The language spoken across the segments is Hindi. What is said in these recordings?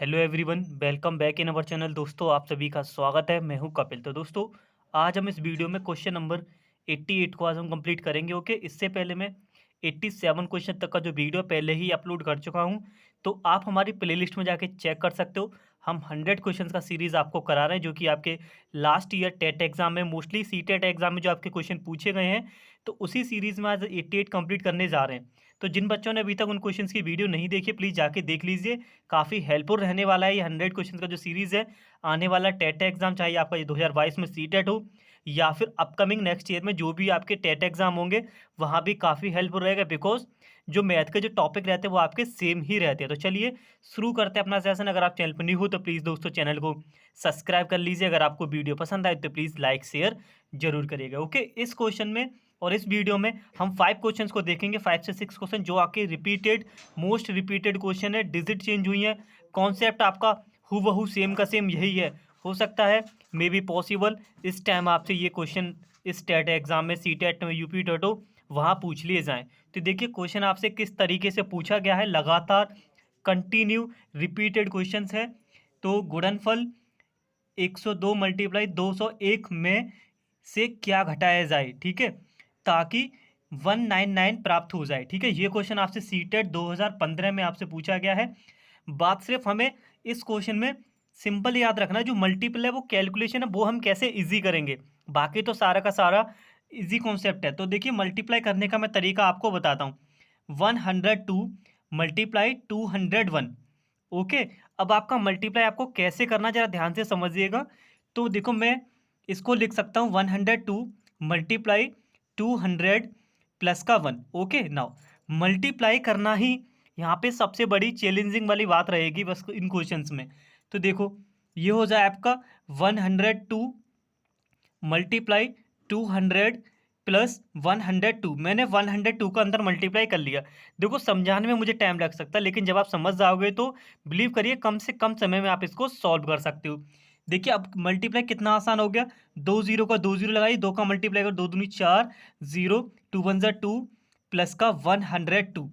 Hello everyone, welcome back in our channel. दोस्तों, आप सभी का स्वागत है। मैं हूं कपिल। तो दोस्तों, आज हम इस वीडियो में क्वेश्चन नंबर 88 को आज हम कंप्लीट करेंगे। ओके, इससे पहले मैं 87 क्वेश्चन तक का जो वीडियो पहले ही अपलोड कर चुका हूं, तो आप हमारी प्लेलिस्ट में जाके चेक कर सकते हो। हम 100 क्वेश्चन का सीरीज़ आपको करा रहे हैं, जो कि आपके लास्ट ईयर टेट एग्जाम में, मोस्टली सी टेट एग्जाम में जो आपके क्वेश्चन पूछे गए हैं, तो उसी सीरीज़ में आज 88 कंप्लीट करने जा रहे हैं। तो जिन बच्चों ने अभी तक उन क्वेश्चंस की वीडियो नहीं देखी, प्लीज़ जाके देख लीजिए। काफ़ी हेल्पफुल रहने वाला है ये 100 क्वेश्चन का जो सीरीज़ है। आने वाला टेट एग्जाम, चाहे आपका ये 2022 में सी टेट हो या फिर अपकमिंग नेक्स्ट ईयर में जो भी आपके टेट एग्जाम होंगे, वहाँ भी काफ़ी हेल्पफुल रहेगा। बिकॉज जो मैथ के जो टॉपिक रहते हैं वो आपके सेम ही रहते हैं। तो चलिए शुरू करते हैं अपना सेशन। अगर आप चैनल पर न्यू हो तो प्लीज़ दोस्तों चैनल को सब्सक्राइब कर लीजिए। अगर आपको वीडियो पसंद आए तो प्लीज़ लाइक शेयर जरूर करिएगा। ओके, इस क्वेश्चन में और इस वीडियो में हम 5 क्वेश्चंस को देखेंगे, 5 से 6 क्वेश्चन जो आपके रिपीटेड, मोस्ट रिपीटेड क्वेश्चन है। डिजिट चेंज हुई है, कॉन्सेप्ट आपका हूबहू सेम का सेम यही है। हो सकता है, मे बी पॉसिबल, इस टाइम आपसे ये क्वेश्चन इस टेट एग्जाम में, सी टेट में, यूपी टेट हो, वहाँ पूछ लिए जाएँ। तो देखिए क्वेश्चन आपसे किस तरीके से पूछा गया है। लगातार कंटिन्यू रिपीटेड क्वेश्चन है। तो गुणनफल 102 मल्टीप्लाई 201 में से क्या घटाया जाए, ठीक है, ताकि 199 प्राप्त हो जाए। ठीक है, ये क्वेश्चन आपसे सीटेट 2015 में आपसे पूछा गया है। बात सिर्फ हमें इस क्वेश्चन में सिंपल याद रखना है, जो मल्टीपल है वो कैलकुलेशन है वो हम कैसे इजी करेंगे। बाकी तो सारा का सारा इजी कॉन्सेप्ट है। तो देखिए मल्टीप्लाई करने का मैं तरीका आपको बताता हूँ। 102 मल्टीप्लाई 201। ओके, अब आपका मल्टीप्लाई आपको कैसे करना जरा ध्यान से समझिएगा। तो देखो मैं इसको लिख सकता हूँ 102 मल्टीप्लाई 200 प्लस का 1। ओके, नाउ मल्टीप्लाई करना ही यहाँ पे सबसे बड़ी चैलेंजिंग वाली बात रहेगी बस इन क्वेश्चंस में। तो देखो ये हो जाए आपका 102 मल्टीप्लाई 200 प्लस 102। मैंने 102 का अंदर मल्टीप्लाई कर लिया। देखो समझाने में मुझे टाइम लग सकता है, लेकिन जब आप समझ जाओगे तो बिलीव करिए कम से कम समय में आप इसको सॉल्व कर सकते हो। देखिए अब मल्टीप्लाई कितना आसान हो गया। दो जीरो का दो जीरो लगाई, दो का मल्टीप्लाई कर, दो दूनी चार, जीरो, टू वन ज़ा टू, प्लस का 102।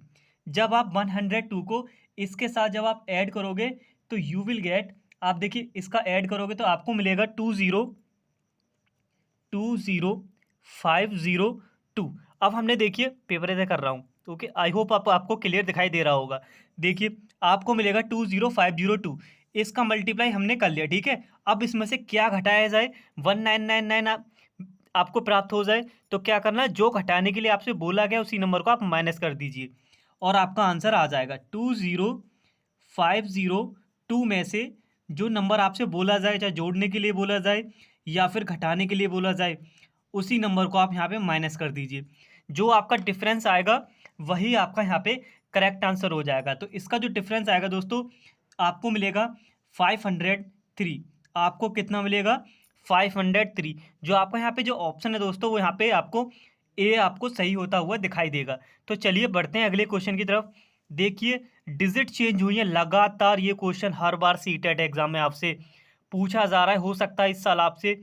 जब आप 102 को इसके साथ जब आप ऐड करोगे तो यू विल गेट, आप देखिए इसका ऐड करोगे तो आपको मिलेगा 20502। अब हमने देखिए पेपर ऐसे कर रहा हूँ। ओके, आई होप आपको क्लियर दिखाई दे रहा होगा। देखिए आपको मिलेगा 20502। इसका मल्टीप्लाई हमने कर लिया, ठीक है। अब इसमें से क्या घटाया जाए, 1999 आपको प्राप्त हो जाए, तो क्या करना है, जो घटाने के लिए आपसे बोला गया उसी नंबर को आप माइनस कर दीजिए और आपका आंसर आ जाएगा। 20502 में से जो नंबर आपसे बोला जाए, चाहे जोड़ने के लिए बोला जाए या फिर घटाने के लिए बोला जाए, उसी नंबर को आप यहाँ पे माइनस कर दीजिए। जो आपका डिफरेंस आएगा वही आपका यहाँ पे करेक्ट आंसर हो जाएगा। तो इसका जो डिफरेंस आएगा दोस्तों, आपको मिलेगा 503। आपको कितना मिलेगा, 503। जो आपका यहाँ पे जो ऑप्शन है दोस्तों, वो यहाँ पे आपको ए आपको सही होता हुआ दिखाई देगा। तो चलिए बढ़ते हैं अगले क्वेश्चन की तरफ। देखिए डिजिट चेंज हुई है लगातार। ये क्वेश्चन हर बार सी टेट एग्जाम में आपसे पूछा जा रहा है। हो सकता है इस साल आपसे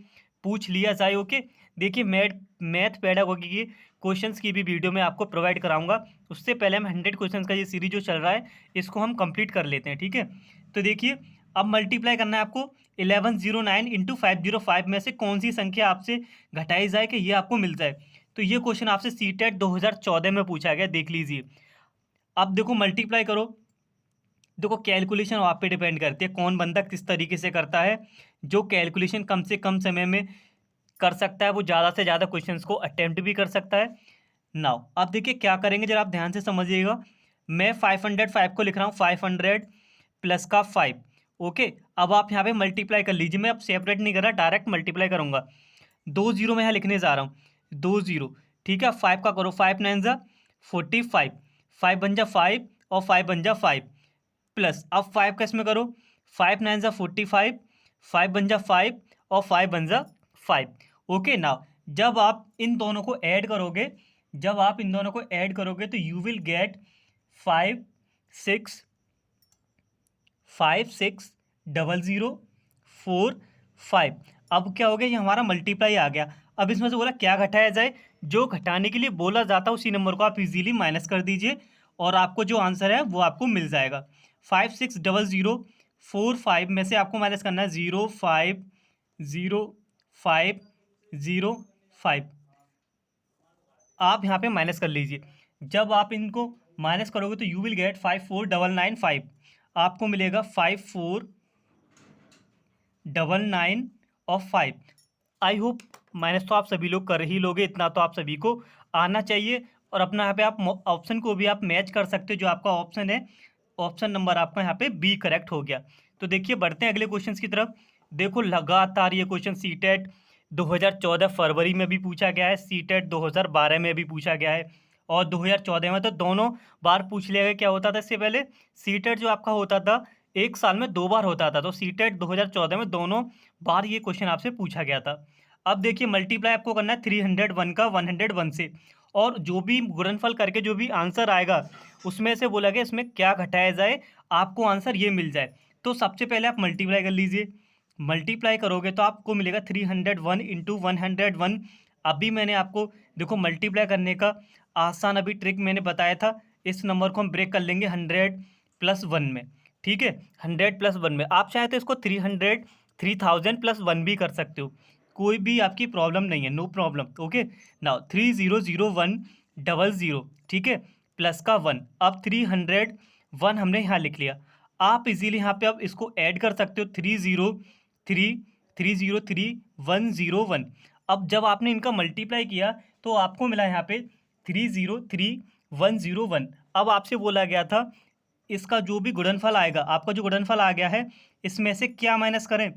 पूछ लिया जाए। ओके, देखिए मैथ पेडागोगी के क्वेश्चंस की भी वीडियो मैं आपको प्रोवाइड कराऊंगा। उससे पहले हम 100 क्वेश्चंस का ये सीरीज जो चल रहा है इसको हम कंप्लीट कर लेते हैं, ठीक है। तो देखिए अब मल्टीप्लाई करना है आपको 1109 इंटू 505 में से कौन सी संख्या आपसे घटाई जाए कि ये आपको मिल जाए। तो ये क्वेश्चन आपसे सी टेट 2014 में पूछा गया, देख लीजिए। अब देखो मल्टीप्लाई करो। देखो कैलकुलेशन आप पे डिपेंड करती है कौन बंदा किस तरीके से करता है। जो कैलकुलेशन कम से कम समय में कर सकता है वो ज़्यादा से ज़्यादा क्वेश्चंस को अटेम्प्ट भी कर सकता है। नाउ अब देखिए क्या करेंगे, जरा आप ध्यान से समझिएगा। मैं 505 को लिख रहा हूँ, 500 प्लस का 5। ओके, अब आप यहाँ पे मल्टीप्लाई कर लीजिए। मैं अब सेपरेट नहीं कर रहा, डायरेक्ट मल्टीप्लाई करूँगा। दो जीरो मैं यहाँ लिखने जा रहा हूँ, दो जीरो, ठीक है। 5 का करो, 5 9 ज़ा 45, 5 बन जा 5 और 5 बन जा 5, प्लस अब 5 का इसमें करो, 5 9 ज़ा 45, 5 बन जा 5 और 5 बन जा 5। ओके, नाउ जब आप इन दोनों को ऐड करोगे, जब आप इन दोनों को ऐड करोगे तो यू विल गेट 5 6 5 6 0 0 4 5। अब क्या हो गया, ये हमारा मल्टीप्लाई आ गया। अब इसमें से बोला क्या घटाया जाए, जो घटाने के लिए बोला जाता है उसी नंबर को आप इजीली माइनस कर दीजिए और आपको जो आंसर है वो आपको मिल जाएगा। 5 6 0 0 4 5 में से आपको माइनस करना है 0 5 0 5 0 5। आप यहाँ पे माइनस कर लीजिए। जब आप इनको माइनस करोगे तो यू विल गेट 54995। आपको मिलेगा 5499 और 5। आई होप माइनस तो आप सभी लोग कर ही लोगे, इतना तो आप सभी को आना चाहिए। और अपना यहाँ पे आप ऑप्शन को भी आप मैच कर सकते हो, जो आपका ऑप्शन है, ऑप्शन नंबर आपका यहाँ पे बी करेक्ट हो गया। तो देखिए बढ़ते हैं अगले क्वेश्चन की तरफ। देखो लगातार ये क्वेश्चन सीटेट 2014 फरवरी में भी पूछा गया है, सीटेट 2012 में भी पूछा गया है, और 2014 में तो दोनों बार पूछ लिया गया। क्या होता था इससे पहले, सीटेट जो आपका होता था 1 साल में 2 बार होता था, तो सीटेट 2014 में दोनों बार ये क्वेश्चन आपसे पूछा गया था। अब देखिए मल्टीप्लाई आपको करना है 301 का 101 से, और जो भी गुणनफल करके जो भी आंसर आएगा उसमें से बोला गया इसमें क्या घटाया जाए, आपको आंसर ये मिल जाए। तो सबसे पहले आप मल्टीप्लाई कर लीजिए। मल्टीप्लाई करोगे तो आपको मिलेगा 301 इंटू 101। अभी मैंने आपको देखो मल्टीप्लाई करने का आसान अभी ट्रिक मैंने बताया था। इस नंबर को हम ब्रेक कर लेंगे 100 प्लस 1 में, ठीक है। 100 प्लस 1 में आप चाहे तो इसको 3000 प्लस 1 भी कर सकते हो, कोई भी आपकी प्रॉब्लम नहीं है, नो प्रॉब्लम। ओके नाउ 300100, ठीक है, प्लस का 1। अब 301 हमने यहाँ लिख लिया। आप इजीली यहाँ पे अब इसको ऐड कर सकते हो, 303 अब जब आपने इनका मल्टीप्लाई किया तो आपको मिला यहाँ पे 303101। अब आपसे बोला गया था इसका जो भी गुणनफल आएगा, आपका जो गुणनफल आ गया है इसमें से क्या माइनस करें,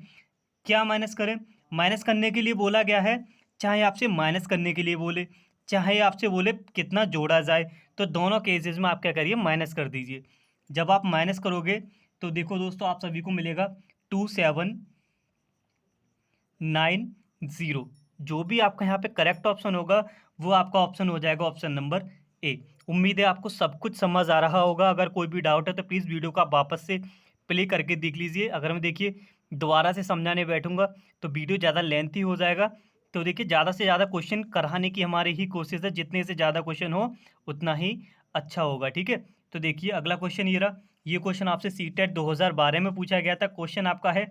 क्या माइनस करें। माइनस करने के लिए बोला गया है, चाहे आपसे माइनस करने के लिए बोले, चाहे आपसे बोले कितना जोड़ा जाए, तो दोनों केसेस में आप क्या करिए, माइनस कर दीजिए। जब आप माइनस करोगे तो देखो दोस्तों आप सभी को मिलेगा 2790। जो भी आपका यहाँ पे करेक्ट ऑप्शन होगा वो आपका ऑप्शन हो जाएगा ऑप्शन नंबर ए। उम्मीद है आपको सब कुछ समझ आ रहा होगा। अगर कोई भी डाउट है तो प्लीज़ वीडियो को आप वापस से प्ले करके देख लीजिए। अगर मैं देखिए दोबारा से समझाने बैठूंगा तो वीडियो ज़्यादा लेंथी हो जाएगा। तो देखिए ज़्यादा से ज़्यादा क्वेश्चन कराने की हमारी ही कोशिश है, जितने से ज़्यादा क्वेश्चन हो उतना ही अच्छा होगा, ठीक है। तो देखिए अगला क्वेश्चन ये रहा। ये क्वेश्चन आपसे सीटेट 2012 में पूछा गया था। क्वेश्चन आपका है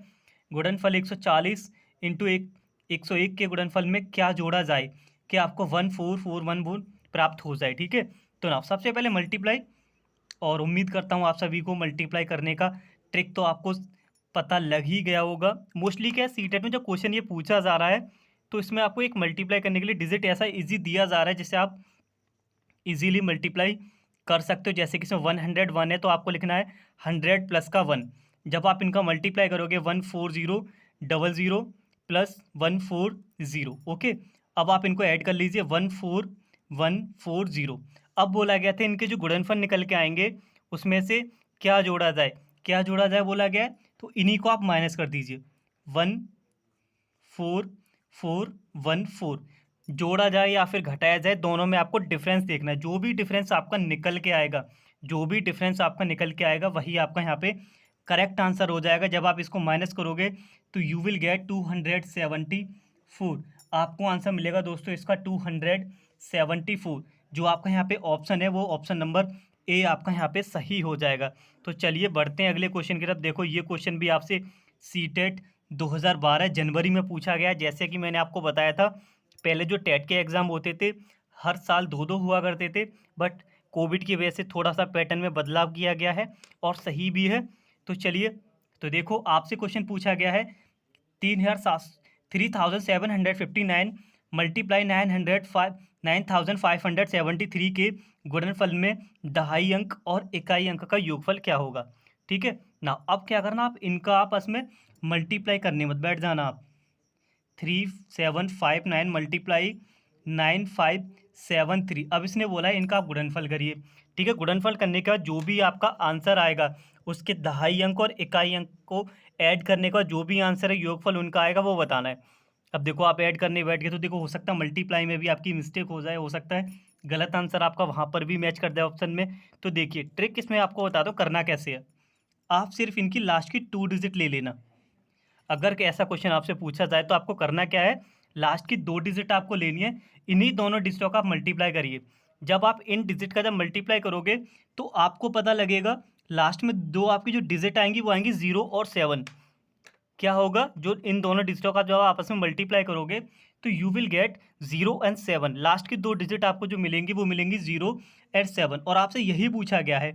गुणनफल 140 इंटू 101 के गुणनफल में क्या जोड़ा जाए कि आपको 1441 प्राप्त हो जाए, ठीक है। तो ना सबसे पहले मल्टीप्लाई, और उम्मीद करता हूँ आप सभी को मल्टीप्लाई करने का ट्रिक तो आपको पता लग ही गया होगा। मोस्टली क्या है सीटेट में जब क्वेश्चन ये पूछा जा रहा है तो इसमें आपको एक मल्टीप्लाई करने के लिए डिजिट ऐसा इजी दिया जा रहा है जिससे आप इजीली मल्टीप्लाई कर सकते हो। जैसे कि इसमें 101 है तो आपको लिखना है 100 प्लस का 1। जब आप इनका मल्टीप्लाई करोगे 14000 प्लस 140, ओके। अब आप इनको ऐड कर लीजिए 14140। अब बोला गया था इनके जो गुणनफल निकल के आएंगे उसमें से क्या जोड़ा जाए, क्या जोड़ा जाए बोला गया है, तो इन्हीं को आप माइनस कर दीजिए। 14414 जोड़ा जाए या फिर घटाया जाए, दोनों में आपको डिफरेंस देखना है। जो भी डिफरेंस आपका निकल के आएगा, जो भी डिफरेंस आपका निकल के आएगा वही आपका यहाँ पे करेक्ट आंसर हो जाएगा। जब आप इसको माइनस करोगे तो यू विल गेट 274। आपको आंसर मिलेगा दोस्तों इसका 274। जो आपका यहाँ पे ऑप्शन है वो ऑप्शन नंबर ए आपका यहाँ पे सही हो जाएगा। तो चलिए बढ़ते हैं अगले क्वेश्चन की तरफ। देखो ये क्वेश्चन भी आपसे सीटेट 2012 जनवरी में पूछा गया। जैसे कि मैंने आपको बताया था पहले जो टेट के एग्ज़ाम होते थे हर साल 2-2 हुआ करते थे, बट कोविड की वजह से थोड़ा सा पैटर्न में बदलाव किया गया है और सही भी है। तो चलिए, तो देखो आपसे क्वेश्चन पूछा गया है 3759 मल्टीप्लाई 9573 के गुणनफल में दहाई अंक और इकाई अंक का योगफल क्या होगा, ठीक है ना। अब क्या करना, आप इनका आपस में मल्टीप्लाई करने मत बैठ जाना। आप 3759 मल्टीप्लाई 9573। अब इसने बोला है इनका आप गुणनफल करिए, ठीक है। गुणनफल करने के बाद जो भी आपका आंसर आएगा उसके दहाई अंक और इकाई अंक को ऐड करने का जो भी आंसर है योगफल उनका आएगा वो बताना है। अब देखो आप ऐड करने बैठ गए तो देखो हो सकता है मल्टीप्लाई में भी आपकी मिस्टेक हो जाए, हो सकता है गलत आंसर आपका वहाँ पर भी मैच कर जाए ऑप्शन में। तो देखिए ट्रिक इसमें आपको बता दो करना कैसे है। आप सिर्फ इनकी लास्ट की 2 डिजिट ले लेना। अगर कि ऐसा क्वेश्चन आपसे पूछा जाए तो आपको करना क्या है, लास्ट की 2 डिजिट आपको लेनी है, इन्हीं दोनों डिजिटों का आप मल्टीप्लाई करिए। जब आप इन डिजिट का जब मल्टीप्लाई करोगे तो आपको पता लगेगा लास्ट में दो आपकी जो डिजिट आएंगी वो आएंगी 0 और 7। क्या होगा, जो इन दोनों डिजिटों का जब आप आपस में मल्टीप्लाई करोगे तो you will get 0 and 7। Last की दो डिजिट आपको जो मिलेंगी वो मिलेंगी 0 एंड 7। और आपसे यही पूछा गया है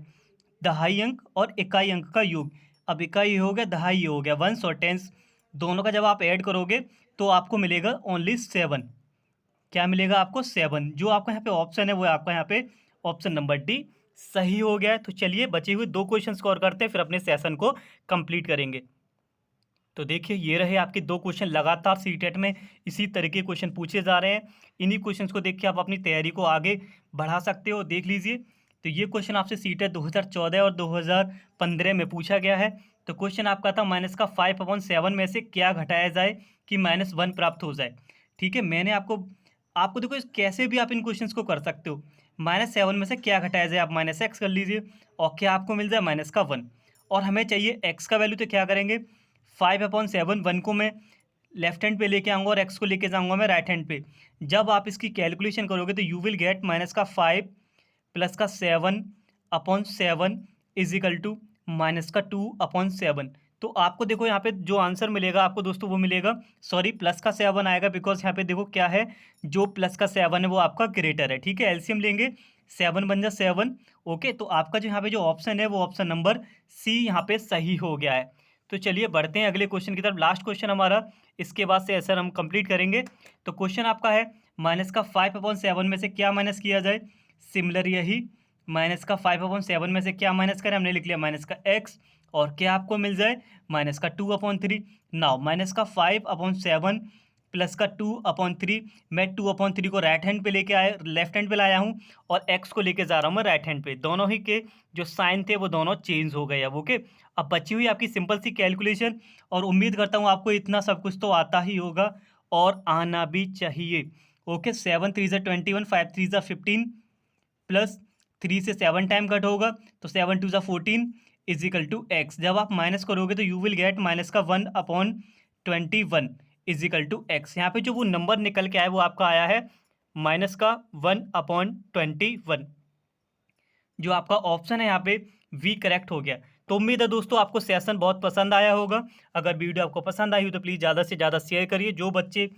दहाई अंक और इकाई अंक का योग। अब इकाई ये हो गया, दहाई ये हो गया, वंस और टेंस दोनों का जब आप ऐड करोगे तो आपको मिलेगा ओनली 7। क्या मिलेगा आपको? 7। जो आपका यहाँ पे ऑप्शन है वो आपका यहाँ पे ऑप्शन नंबर डी सही हो गया है। तो चलिए बचे हुए दो क्वेश्चन और करते हैं, फिर अपने सेशन को कंप्लीट करेंगे। तो देखिए ये रहे आपके दो क्वेश्चन, लगातार सीटेट में इसी तरह के क्वेश्चन पूछे जा रहे हैं। इन्हीं क्वेश्चंस को देख के आप अपनी तैयारी को आगे बढ़ा सकते हो। देख लीजिए, तो ये क्वेश्चन आपसे सीटेट 2014 और 2015 में पूछा गया है। तो क्वेश्चन आपका था माइनस का 5/7 में से क्या घटाया जाए कि -1 प्राप्त हो जाए। ठीक है, मैंने आपको आपको देखो कैसे भी आप इन क्वेश्चंस को कर सकते हो। -7 में से क्या घटाया जाए, आप -x कर लीजिए और क्या आपको मिल जाए -1। और हमें चाहिए x का वैल्यू, तो क्या करेंगे 5/7, 1 को मैं लेफ्ट हैंड पे लेके आऊँगा और x को लेके जाऊँगा मैं राइट हैंड पे। जब आप इसकी कैलकुलेशन करोगे तो यू विल गेट -5 प्लस का 7/7 इज इक्वल टू -2/7। तो आपको देखो यहाँ पे जो आंसर मिलेगा आपको दोस्तों वो मिलेगा, सॉरी प्लस का 7 आएगा, बिकॉज यहाँ पे देखो क्या है, जो प्लस का 7 है वो आपका ग्रेटर है। ठीक है, एलसीएम लेंगे, 7 बन जा 7। ओके, तो आपका जो यहाँ पे जो ऑप्शन है वो ऑप्शन नंबर सी यहाँ पे सही हो गया है। तो चलिए बढ़ते हैं अगले क्वेश्चन की तरफ। लास्ट क्वेश्चन हमारा, इसके बाद से आंसर हम कंप्लीट करेंगे। तो क्वेश्चन आपका है माइनस का 5/7 में से क्या माइनस किया जाए। सिमिलर यही, माइनस का 5/7 में से क्या माइनस करें, हमने लिख लिया माइनस का x, और क्या आपको मिल जाए माइनस का 2/3। नाउ माइनस का 5/7 प्लस का 2/3, मैं 2/3 को राइट हैंड पे लेके आया, लेफ्ट हैंड पे लाया हूँ, और x को लेके जा रहा हूँ मैं राइट हैंड पे। दोनों ही के जो साइन थे वो दोनों चेंज हो गए अब। ओके, अब बची हुई आपकी सिंपल सी कैलकुलेशन, और उम्मीद करता हूँ आपको इतना सब कुछ तो आता ही होगा और आना भी चाहिए। ओके, 7 3 ज़ा 21, 5 3 ज़ा 15 प्लस 3 से 7 टाइम कट होगा तो 7 2 ज़ा 14 इज इक्वल टू एक्स। जब आप माइनस करोगे तो यू विल गेट माइनस का 1/21 इज इक्वल टू एक्स। यहाँ पे जो वो नंबर निकल के आया वो आपका आया है माइनस का 1/21। जो आपका ऑप्शन है यहाँ पे वी करेक्ट हो गया। तो उम्मीद है दोस्तों आपको सेशन बहुत पसंद आया होगा। अगर वीडियो आपको पसंद आई हो तो प्लीज़ ज़्यादा से ज़्यादा शेयर करिए। जो बच्चे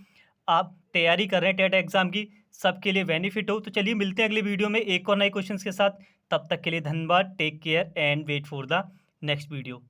आप तैयारी कर रहे हैं टेट एग्जाम की, सबके लिए बेनिफिट हो। तो चलिए मिलते हैं अगले वीडियो में एक और नए क्वेश्चन के साथ। तब तक के लिए धन्यवाद, take care and wait for the next video.